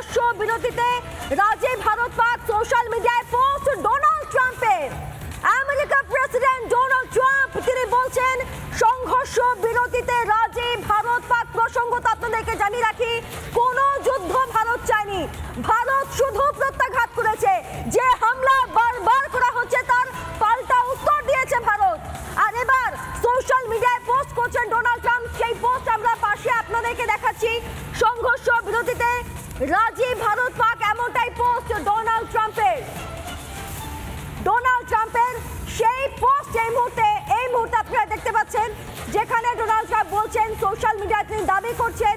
সংঘর্ষ বিরতিতে রাজ্যে ভারত পাক সোশ্যাল মিডিয়ায় পোস্ট ডোনাল্ড ট্রাম্পের। আমেরিকা প্রেসিডেন্ট ডোনাল্ড ট্রাম্প তিনি বলছেন সংঘর্ষ বিরতিতে রাজ্যে ভারত পাক প্রসঙ্গত আপনাদেরকে জানিয়ে রাখি কোনো যুদ্ধ ভারত চায়নি, ভারত শুধু প্রত্যাঘাত করেছে। যে হামলা বারবার করা হচ্ছে তার পাল্টা উত্তর দিয়েছে ভারত। আর এবার সোশ্যাল মিডিয়ায় পোস্ট করছেন ডোনাল্ড ট্রাম্প, সেই পোস্ট আমরা পাশে আপনাদেরকে দেখাচ্ছি। সংঘর্ষ বিরতিতে রাজ্যে ভারত পাক এমনটাই পোস্ট ডোনাল্ড ট্রাম্পের। ডোনাল্ড ট্রাম্পের সেই পোস্ট এই মুহূর্তে আপনারা দেখতে পাচ্ছেন, যেখানে ডোনাল্ড ট্রাম্প বলছেন সোশ্যাল মিডিয়ায় তিনি দাবি করছেন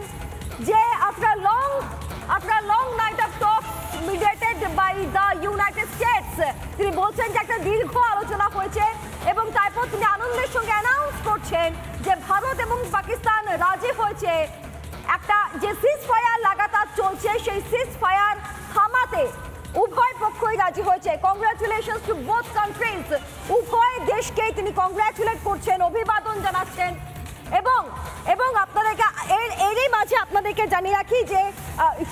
যে after long night of talk mediated by the United States, তিনি বলছেন যে একটা দীর্ঘ আলোচনা হয়েছে এবং তারপর তিনি আনন্দের সঙ্গে অ্যানাউন্স করছেন যে ভারত এবং পাকিস্তান রাজি হয়েছে একটা যে সিজ ফায়ার লাগাতার চলছে সেই সিজ ফায়ার থামাতে। উভয় পক্ষই রাজি হয়েছে। কংগ্রাচুলেশনস টু বোথ কান্ট্রিজ, উভয় দেশকে তিনি কংগ্রাচুলেট করছেন, অভিবাদন জানাচ্ছেন। এবং আপনাদেরকে এরই মাঝে আপনাদেরকে জানিয়ে রাখি যে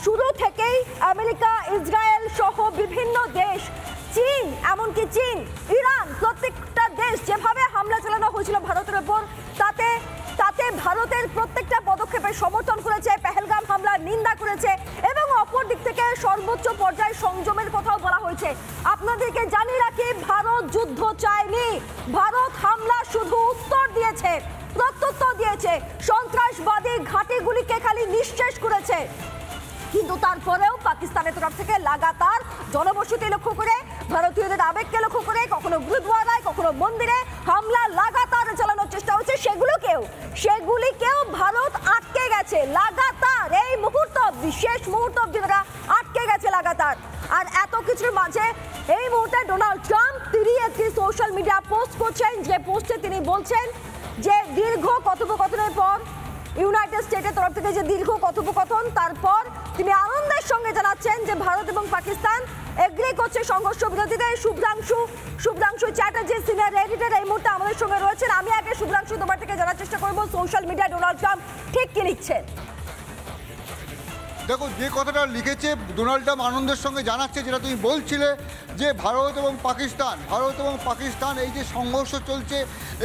শুরু থেকেই আমেরিকা, ইসরায়েল সহ বিভিন্ন দেশ, চীন, এমনকি চীন, ইরান, প্রত্যেকটা দেশ যেভাবে হামলা চালানো হয়েছিল ভারতের উপর তাতে ভারতের প্রত্যেকটা পদক্ষেপের সমর্থন করেছে, পেহেলগাম হামলার নিন্দা করেছে এবং অপর দিক থেকে সর্বোচ্চ পর্যায়ে সংযমের কথাও বলা হয়েছে। আপনাদেরকে জানিয়ে রাখি ভারত যুদ্ধ চায়নি, ভারত হামলা শুধু উত্তর দিয়েছে, প্রত্যুত্তর দিয়েছে, সন্ত্রাসবাদী ঘাঁটিগুলিকে খালি নিঃশেষ করেছে। কিন্তু তারপরেও পাকিস্তানের তরফ থেকে লাগাতার জনবসতি লক্ষ্য করে, ভারতীয়দের আবেগকে লক্ষ্য করে, কখনো গুরুদ্বারায় কখনো মন্দিরে হামলা লাগাতার চালানোর চেষ্টা হচ্ছে। সেগুলিকেও ভারত আটকে গেছে লাগাতার, এই মুহূর্ত শেষ মুহূর্ত অব্দি তারা আটকে গেছে লাগাতার। আর এত কিছুর মাঝে এই মুহূর্তে ডোনাল্ড ট্রাম্প তিনি একটি সোশ্যাল মিডিয়া পোস্ট করছেন, যে পোস্টে তিনি বলছেন যে দীর্ঘ কথোপকথনের পর, ইউনাইটেড স্টেটের তরফ থেকে যে দীর্ঘ কথোপকথন, তারপর তিনি আনন্দের সঙ্গে জানাচ্ছেন যে ভারত এবং পাকিস্তান এগ্রি করছে সংঘর্ষ বিরতিতে। শুভ্রাংশু চ্যাটার্জি সিনিয়র এডিটর এই মুহূর্তে আমাদের সঙ্গে রয়েছেন। আমি আগে শুভ্রাংশু তোমার থেকে জানার চেষ্টা করবো সোশ্যাল মিডিয়া ডোনাল্ড ট্রাম্প ঠিক কি লিখছেন। দেখো, যে কথাটা লিখেছে ডোনাল্ড ট্রাম্প আনন্দের সঙ্গে জানাচ্ছে, যেটা তুমি বলছিলে যে ভারত এবং পাকিস্তান এই যে সংঘর্ষ চলছে,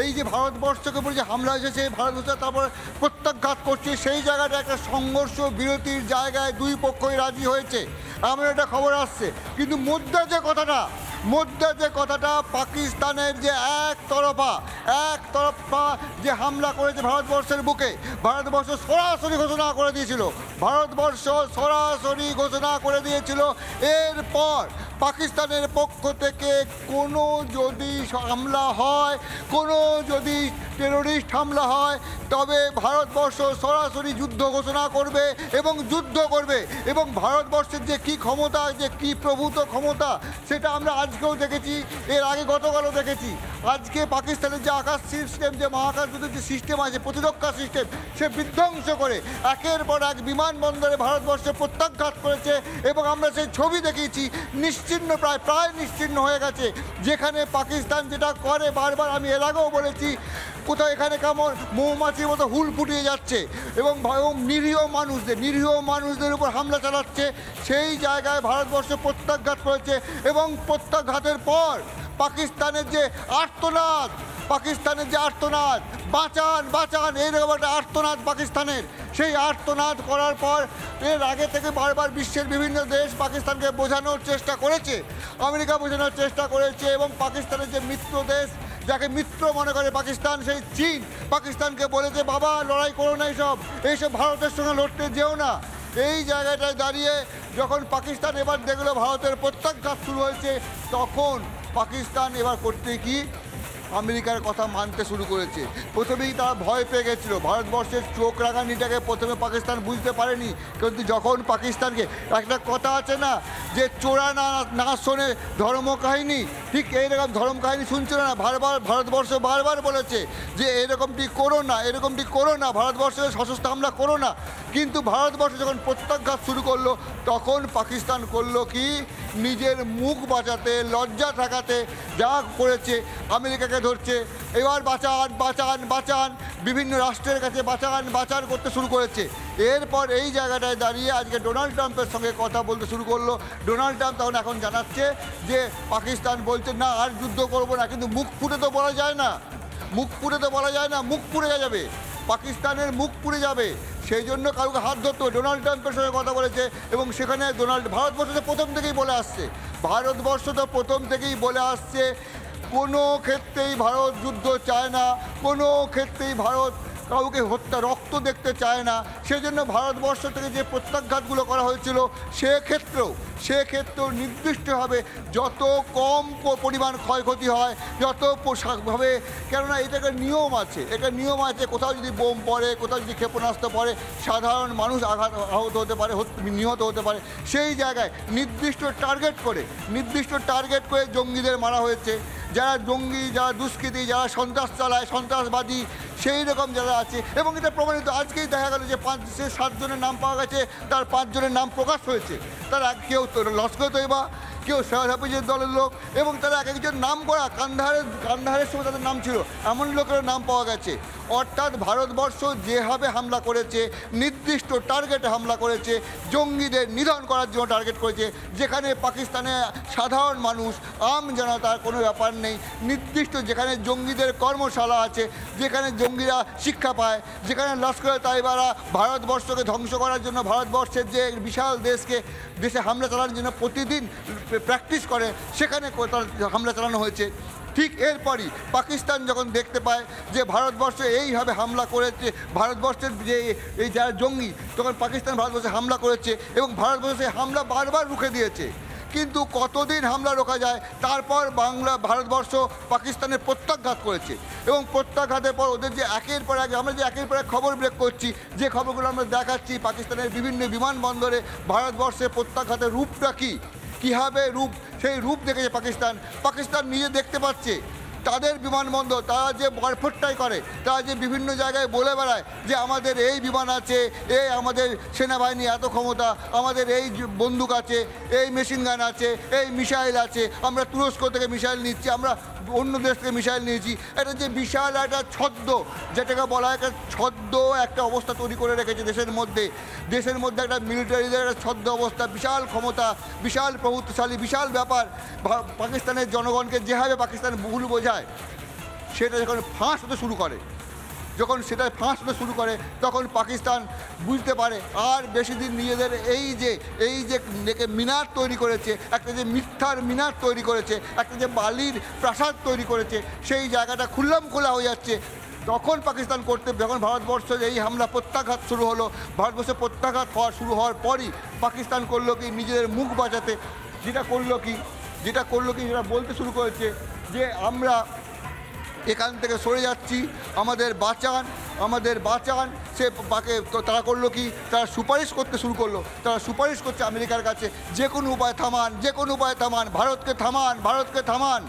এই যে ভারতবর্ষকে বলে যে হামলা এসেছে, ভারতবর্ষ তারপর প্রত্যাঘাত করছে, সেই জায়গাটা একটা সংঘর্ষ বিরতির জায়গায় দুই পক্ষই রাজি হয়েছে, এমন একটা খবর আসছে। কিন্তু মুদ্রা যে কথাটা পাকিস্তানের যে একতরফা যে হামলা করেছে ভারতবর্ষের বুকে, ভারতবর্ষ সরাসরি ঘোষণা করে দিয়েছিল এরপর পাকিস্তানের পক্ষ থেকে কোনো যদি হামলা হয়, কোনো যদি টেরোরিস্ট হামলা হয়, তবে ভারতবর্ষ সরাসরি যুদ্ধ ঘোষণা করবে এবং ভারতবর্ষের যে কী ক্ষমতা, যে কী প্রভূত ক্ষমতা, সেটা আমরা আজকেও দেখেছি, এর আগে গতকালও দেখেছি। আজকে পাকিস্তানের যে আকাশ সিস্টেম, যে মহাকাশ যে সিস্টেম আছে, প্রতিরক্ষা সিস্টেম, সে বিধ্বংস করে একের পর এক বিমানবন্দরে ভারতবর্ষে প্রত্যাঘাত করেছে এবং আমরা সেই ছবি দেখিয়েছি। নিশ্চিহ্ন, প্রায় নিশ্চিহ্ন হয়ে গেছে। যেখানে পাকিস্তান যেটা করে, বারবার আমি এর আগেও বলেছি, কোথাও এখানে কেমন মৌমাছির মতো হুল ফুটিয়ে যাচ্ছে এবং নিরীহ মানুষদের উপর হামলা চালাচ্ছে, সেই জায়গায় ভারতবর্ষ প্রত্যাঘাত করেছে এবং প্রত্যাঘাতের পর পাকিস্তানের যে আর্তনাদ, বাঁচান এইরকম একটা আর্তনাদ পাকিস্তানের, সেই আর্তনাদ করার পর এর আগে থেকে বারবার বিশ্বের বিভিন্ন দেশ পাকিস্তানকে বোঝানোর চেষ্টা করেছে, আমেরিকা বোঝানোর চেষ্টা করেছে এবং পাকিস্তানের যে মিত্র দেশ, যাকে মিত্র মনে করে পাকিস্তান, সেই চীন পাকিস্তানকে বলেছে বাবা লড়াই করো না, এইসব ভারতের সঙ্গে লড়তে যেও না। এই জায়গাটায় দাঁড়িয়ে যখন পাকিস্তান এবার দেখলো ভারতের প্রত্যাঘাত শুরু হয়েছে, তখন পাকিস্তান এবার করতে কি আমেরিকার কথা মানতে শুরু করেছে। প্রথমেই তারা ভয় পেয়ে গেছিল, ভারতবর্ষের চোখ রাঙানিটাকে প্রথমে পাকিস্তান বুঝতে পারেনি। কিন্তু যখন পাকিস্তানকে, একটা কথা আছে না যে চোরা না শোনে ধর্ম কাহিনী, ঠিক এইরকম ধর্ম কাহিনী শুনছিল না, ভারতবর্ষ বারবার বলেছে যে এরকমটি করো না, ভারতবর্ষের সশস্ত্র হামলা করো না। কিন্তু ভারতবর্ষ যখন প্রত্যাঘাত শুরু করলো, তখন পাকিস্তান করলো কি, নিজের মুখ বাঁচাতে, লজ্জা ঠেকাতে যা করেছে, আমেরিকাকে ধরছে, এবার বাঁচান, বিভিন্ন রাষ্ট্রের কাছে বাঁচান করতে শুরু করেছে। এরপর এই জায়গাটায় দাঁড়িয়ে আজকে ডোনাল্ড ট্রাম্পের সঙ্গে কথা বলতে শুরু করলো। ডোনাল্ড ট্রাম্প তখন এখন জানাচ্ছে যে পাকিস্তান বলছে না আর যুদ্ধ করবো না, কিন্তু মুখ ফুটে তো বলা যায় না, মুখ পুড়ে যাবে, পাকিস্তানের মুখ পুড়ে যাবে। সেই জন্য কাউকে হাত ধরতে ডোনাল্ড ট্রাম্পের সঙ্গে কথা বলেছে। এবং সেখানে ভারতবর্ষ তো প্রথম থেকেই বলে আসছে কোনো ক্ষেত্রেই ভারত যুদ্ধ চায় না, কোনো ক্ষেত্রেই ভারত কাউকে রক্ত দেখতে চায় না। সেজন্য ভারতবর্ষ থেকে যে প্রত্যাঘাতগুলো করা হয়েছিল সেক্ষেত্রেও নির্দিষ্টভাবে যত কম পরিমাণ ক্ষয়ক্ষতি হয়, যত পোশাকভাবে, কেননা এটা একটা নিয়ম আছে, কোথাও যদি বোম পড়ে, কোথাও যদি ক্ষেপণাস্ত্র পড়ে, সাধারণ মানুষ আহত হতে পারে, নিহত হতে পারে। সেই জায়গায় নির্দিষ্ট টার্গেট করে জঙ্গিদের মারা হয়েছে। যারা জঙ্গি, যারা দুষ্কৃতী, যারা সন্ত্রাসবাদী, সেই রকম যারা আছে। এবং এটা প্রমাণিত, আজকেই দেখা গেল যে 7 জনের নাম পাওয়া গেছে, তার 5 জনের নাম প্রকাশ হয়েছে। তারা কেউ লস্কর তৈবা, কেউ সৈয়দ হাফিজের দলের লোক, এবং তারা এক একজন নাম করা কান্দাহারের সময় তাদের নাম ছিল এমন লোকের নাম পাওয়া গেছে। অর্থাৎ ভারতবর্ষ যেভাবে হামলা করেছে, নির্দিষ্ট টার্গেটে হামলা করেছে, জঙ্গিদের নিধন করার জন্য টার্গেট করেছে। যেখানে পাকিস্তানে সাধারণ মানুষ, আম জনতার কোনো ব্যাপার নেই, নির্দিষ্ট যেখানে জঙ্গিদের কর্মশালা আছে, যেখানে জঙ্গিরা শিক্ষা পায়, যেখানে লস্কর তাইবারা ভারতবর্ষকে ধ্বংস করার জন্য, ভারতবর্ষের যে বিশাল দেশে হামলা চালানোর জন্য প্রতিদিন প্র্যাকটিস করে, সেখানে হামলা চালানো হয়েছে। ঠিক এরপরই পাকিস্তান যখন দেখতে পায় যে ভারতবর্ষে এইভাবে হামলা করেছে, ভারতবর্ষের যে এই যারা জঙ্গি, তখন পাকিস্তান ভারতবর্ষে হামলা করেছে এবং ভারতবর্ষে হামলা বারবার রুখে দিয়েছে। কিন্তু কতদিন হামলা রোকা যায়? তারপর ভারতবর্ষ পাকিস্তানের প্রত্যাঘাত করেছে, এবং প্রত্যাঘাতের পর ওদের যে একের পর এক খবর ব্রেক করছি, যে খবরগুলো আমরা দেখাচ্ছি পাকিস্তানের বিভিন্ন বিমানবন্দরে ভারতবর্ষের প্রত্যাঘাতের রূপটা কীভাবে সেই রূপ দেখেছে পাকিস্তান নিজে দেখতে পাচ্ছে। তাদের বিমানবন্দর, তারা যে বরফট্টাই করে, তারা যে বিভিন্ন জায়গায় বলে বেড়ায় যে আমাদের এই বিমান আছে, এই আমাদের সেনাবাহিনী এত ক্ষমতা, আমাদের এই বন্দুক আছে, এই মেশিন গান আছে, এই মিসাইল আছে, আমরা তুরস্ক থেকে মিসাইল নিচ্ছি, আমরা অন্য দেশ থেকে মিসাইল নিয়েছি। এটা যে বিশাল একটা ছদ্ম, যেটাকে বলা হয় একটা ছদ্ম একটা অবস্থা তৈরি করে রেখেছে দেশের মধ্যে একটা মিলিটারিদের একটা ছদ্ম অবস্থা, বিশাল ক্ষমতা, বিশাল প্রভুত্বশালী, বিশাল ব্যাপার। পাকিস্তানের জনগণকে যেভাবে পাকিস্তান ভুল বোঝায়, সেটা যখন ফাঁস হতে শুরু করে তখন পাকিস্তান বুঝতে পারে আর বেশি দিন নিজেদের এই যে মিনার তৈরি করেছে, একটা যে মিথ্যার মিনার তৈরি করেছে, একটা যে বালির প্রাসাদ তৈরি করেছে, সেই জায়গাটা খোলা হয়ে যাচ্ছে। তখন পাকিস্তান যখন ভারতবর্ষের এই হামলা প্রত্যাঘাত শুরু হলো, ভারতবর্ষে প্রত্যাঘাত শুরু হওয়ার পরই পাকিস্তান করলো কি, নিজেদের মুখ বাঁচাতে যেটা করলো কি যেটা বলতে শুরু করেছে যে আমরা এখান থেকে সরে যাচ্ছি, আমাদের বাঁচান। তারা করলো কি, তারা সুপারিশ করতে শুরু করলো, তারা সুপারিশ করছে আমেরিকার কাছে, যে কোনো উপায় থামান, ভারতকে থামান।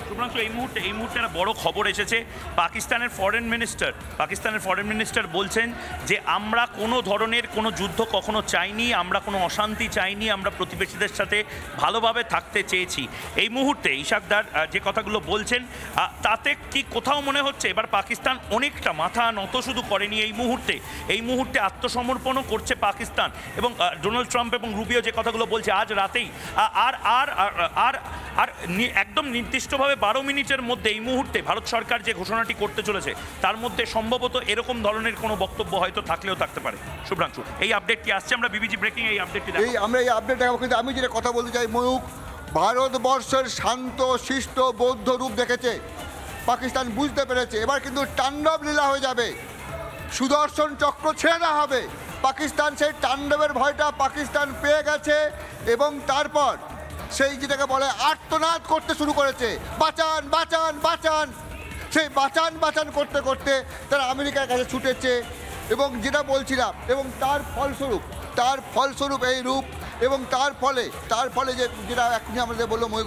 শুভ্রাংশু, এই মুহূর্তে একটা বড় খবর এসেছে। পাকিস্তানের ফরেন মিনিস্টার বলছেন যে আমরা কোনো ধরনের কোনো যুদ্ধ কখনো চাইনি, আমরা কোনো অশান্তি চাইনি, আমরা প্রতিবেশীদের সাথে ভালোভাবে থাকতে চেয়েছি। এই মুহূর্তে ইশাকদার যে কথাগুলো বলছেন, তাতে কি কোথাও মনে হচ্ছে এবার পাকিস্তান অনেকটা মাথা নত শুধু করেনি, এই মুহূর্তে আত্মসমর্পণও করছে পাকিস্তান? এবং ডোনাল্ড ট্রাম্প এবং রুবিও যে কথাগুলো বলছে আজ রাতেই, আর একদম নির্দিষ্টভাবে 12 মিনিটের মধ্যে এই মুহূর্তে ভারত সরকার যে ঘোষণাটি করতে চলেছে, তার মধ্যে সম্ভবত এরকম ধরনের কোনো বক্তব্য হয়তো থাকতে পারে। শুভ্রাংশু, এই আপডেট কি আসছে? আমরা বিবিজি ব্রেকিং এই আপডেটটি আমরা এই আপডেট দেখাবো, কিন্তু আমি যেটা কথা বলতে চাই ময়ূক, ভারতবর্ষের শান্ত শিষ্ট বৌদ্ধ রূপ দেখেছে পাকিস্তান, বুঝতে পেরেছে এবার কিন্তু তাণ্ডব লীলা হয়ে যাবে, সুদর্শন চক্র ছেড়ে দেওয়া হবে। পাকিস্তান সেই তাণ্ডবের ভয়টা পাকিস্তান পেয়ে গেছে, এবং তারপর সেই যেটাকে বলে আর্তনাদ করতে শুরু করেছে, বাঁচান। সেই বাঁচান করতে তারা আমেরিকার কাছে ছুটেছে। এবং যেটা বলছিলাম, এবং তার ফলস্বরূপ এই রূপ এবং তার ফলে যেটা এখনই আমাদের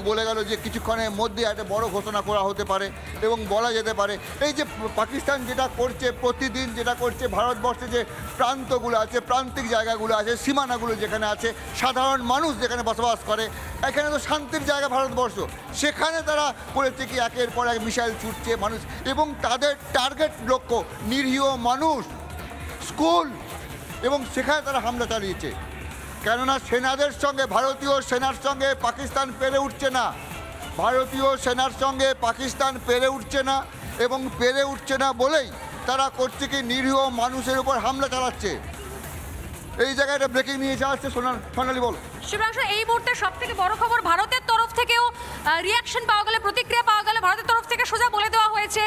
বলে গেল যে কিছুক্ষণের মধ্যে একটা বড় ঘোষণা করা হতে পারে এবং বলা যেতে পারে এই যে পাকিস্তান যেটা করছে প্রতিদিন যেটা করছে ভারতবর্ষে যে প্রান্তগুলো আছে প্রান্তিক জায়গাগুলো আছে সীমানাগুলো যেখানে আছে সাধারণ মানুষ যেখানে বসবাস করে এখানে তো শান্তির জায়গা ভারতবর্ষ সেখানে তারা করেছে কি একের পর এক মিসাইল ছুটছে মানুষ এবং তাদের টার্গেট লক্ষ্য নিরীহ মানুষ স্কুল এবং সেখানে তারা হামলা চালিয়েছে কেননা সেনাদের সঙ্গে ভারতীয় সেনার সঙ্গে পাকিস্তান পেরে উঠছে না ভারতীয় সেনার সঙ্গে পাকিস্তান পেরে উঠছে না এবং পেরে উঠছে না বলেই তারা করছে কি নিরীহ মানুষের উপর হামলা চালাচ্ছে এই জায়গায় একটা ব্রেকিং নিয়ে আসছে সোনালী বল শুভ্রাংশু এই মুহূর্তে সব থেকে বড় খবর ভারতের তরফ থেকেও রিয়াকশন পাওয়া গেলে প্রতিক্রিয়া পাওয়া গেলে ভারতের তরফ থেকে সোজা বলে দেওয়া হয়েছে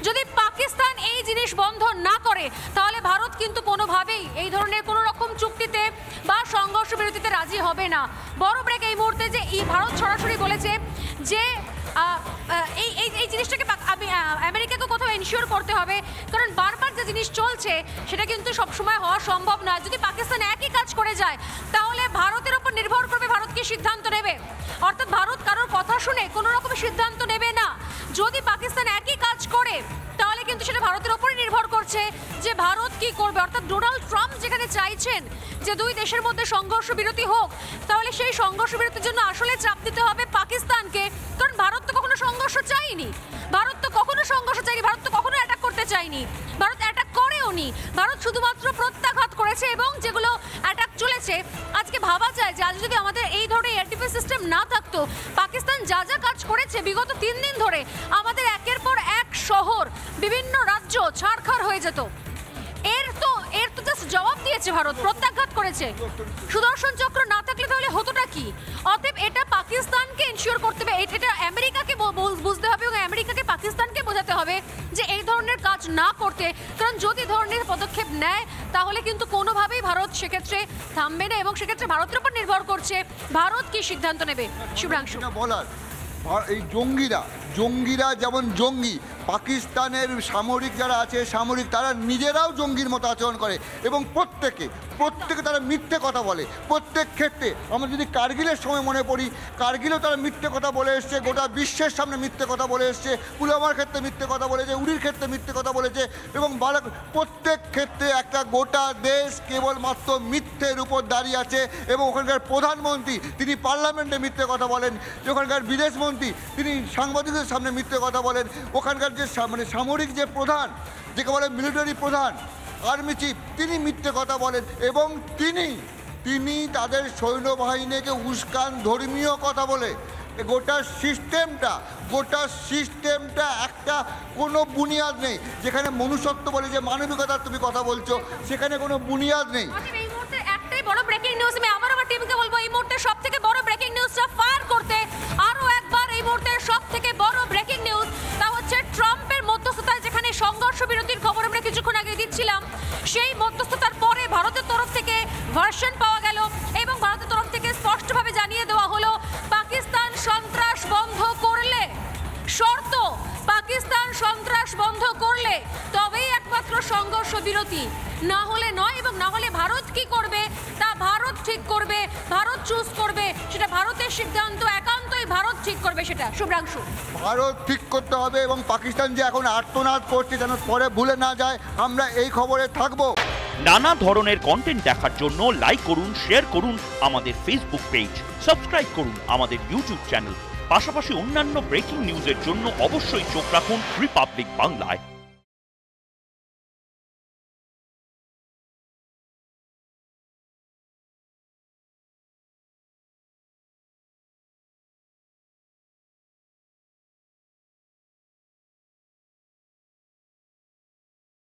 যদি পাকিস্তান এই জিনিস বন্ধ না করে তাহলে ভারত কিন্তু কোনোভাবেই এই ধরনের কোনো রকম চুক্তিতে বা সংঘর্ষ বিরতিতে রাজি হবে না বড় ব্রেক এই মুহূর্তে যে ভারত সরাসরি বলেছে যে এই জিনিসটাকে আমেরিকাকে কোথাও এনশিওর করতে হবে কারণ বারবার যে জিনিস চলছে সেটা কিন্তু সবসময় হওয়া সম্ভব নয় যদি পাকিস্তান একই কাজ করে যায় তাহলে ভারতের উপর নির্ভর করবে ভারত কি সিদ্ধান্ত নেবে অর্থাৎ ভারত কারোর কথা শুনে কোনো রকম সিদ্ধান্ত নেবে না যদি পাকিস্তান একই কাজ করে তাহলে কিন্তু সেটা ভারতের উপরই নির্ভর করছে যে ভারত কি করবে অর্থাৎ ডোনাল্ড ট্রাম্প যেখানে চাইছেন যে দুই দেশের মধ্যে সংঘর্ষ বিরতি হোক তাহলে সেই সংঘর্ষ বিরতির জন্য আসলে চাপ দিতে হবে পাকিস্তানকে কারণ ভারত তো কখনো সংঘর্ষ চায়নি ভারত তো কখনো অ্যাটাক করতে চায়নি ভারত অ্যাটাক করেওনি ভারত শুধুমাত্র প্রত্যাঘাত করেছে এবং যেগুলো অ্যাটাক চলেছে আজকে ভাবা যায় যে আজ যদি আমাদের এই ধরনের এয়ার ডিফেন্স সিস্টেম না থাকতো পাকিস্তান যা যা কাজ করেছে বিগত 3 দিন ধরে আমাদের একের পর এক শহর বিভিন্ন রাজ্য ছাড়খাড় হয়ে যেত এর তো জাস্ট জবাব দিয়েছে ভারত প্রত্যাঘাত করেছে সুদর্শন চক্র না থাকলে তাহলে হতোটা কি অতএব এটা পাকিস্তানকে এনশিওর করতে হবে এটা আমেরিকাকে বুঝতে হবে এবং আমেরিকাকে পাকিস্তানকে বোঝাতে হবে যে এই ধরনের কাজ না করতে কারণ যদি ধরনের পদক্ষেপ নেয় তাহলে কিন্তু কোনোভাবেই ভারত সেক্ষেত্রে থামবে না এবং সেক্ষেত্রে ভারতের উপর নির্ভর করছে ভারত কি সিদ্ধান্ত নেবে শুভ্রাংশু বলার এই জঙ্গিরা যেমন জঙ্গি পাকিস্তানের সামরিক যারা আছে সামরিক তারা নিজেরাও জঙ্গির মতো আচরণ করে এবং প্রত্যেকে তারা মিথ্যে কথা বলে প্রত্যেক ক্ষেত্রে আমরা যদি কার্গিলের সময় মনে পড়ি কার্গিলেও তারা মিথ্যে কথা বলে এসছে গোটা বিশ্বের সামনে মিথ্যে কথা বলে এসছে পুলওয়ামার ক্ষেত্রে মিথ্যে কথা বলেছে উরির ক্ষেত্রে মিথ্যে কথা বলেছে এবং প্রত্যেক ক্ষেত্রে একটা গোটা দেশ কেবলমাত্র মিথ্যের উপর দাঁড়িয়ে আছে এবং ওখানকার প্রধানমন্ত্রী তিনি পার্লামেন্টে মিথ্যে কথা বলেন ওখানকার বিদেশমন্ত্রী তিনি সাংবাদিকদের সামনে মিথ্যে কথা বলেন ওখানকার যে সামরিক যে প্রধান যাকে বলে মিলিটারি প্রধান আর্মি চিফ তিনি মিথ্যে কথা বলেন এবং তিনি তাদের সৈন্যবাহিনীকে উস্কান ধর্মীয় কথা বলে গোটা সিস্টেমটা একটা কোনো বুনিয়াদ নেই যেখানে মনুষ্যত্ব বলে যে মানবিকতার তুমি কথা বলছো সেখানে কোনো বুনিয়াদ নেই এই মুহূর্তে একটাই বড় ব্রেকিং নিউজ আমি আবার আমার টিমকে বলবো এই মুহূর্তে সবথেকে বড় ব্রেকিং নিউজটা ফায়ার করতে আরো একবার এই মুহূর্তে সবথেকে বড় ব্রেকিং নিউজ তা হচ্ছে ট্রাম্পের মধ্যস্থতায় যেখানে সংঘর্ষ বিরতির খবর আমরা কিছুক্ষণ আগে দিচ্ছিলাম সেই মধ্যস্থতার পরে ভারতের তরফ থেকে ভার্সন পাওয়া গেল এবং ভারতের তরফ থেকে স্পষ্টভাবে জানিয়ে দেওয়া হলো পাকিস্তান সন্ত্রাস বন্ধ করলে শর্ত পাকিস্তান সন্ত্রাস বন্ধ করলে তবেই একমাত্র সংঘর্ষ বিরতি না হলে নয় এবং না হলে ভারত কি করবে তা ভারত ঠিক করবে ভারত চুজ করবে সেটা ভারতের সিদ্ধান্ত একান্তই ভারত ঠিক করবে সেটা শুভ্রাংশু ভারত ঠিক করতে হবে এবং পাকিস্তান যে এখন আর্তনাদ করছে যেন পরে ভুলে না যায় আমরা এই খবরে থাকবো নানা ধরনের কন্টেন্ট দেখার জন্য লাইক করুন শেয়ার করুন আমাদের ফেসবুক পেজ সাবস্ক্রাইব করুন আমাদের ইউটিউব চ্যানেল পাশাপাশি অন্যান্য ব্রেকিং নিউজের জন্য অবশ্যই চোখ রাখুন রিপাবলিক বাংলায়।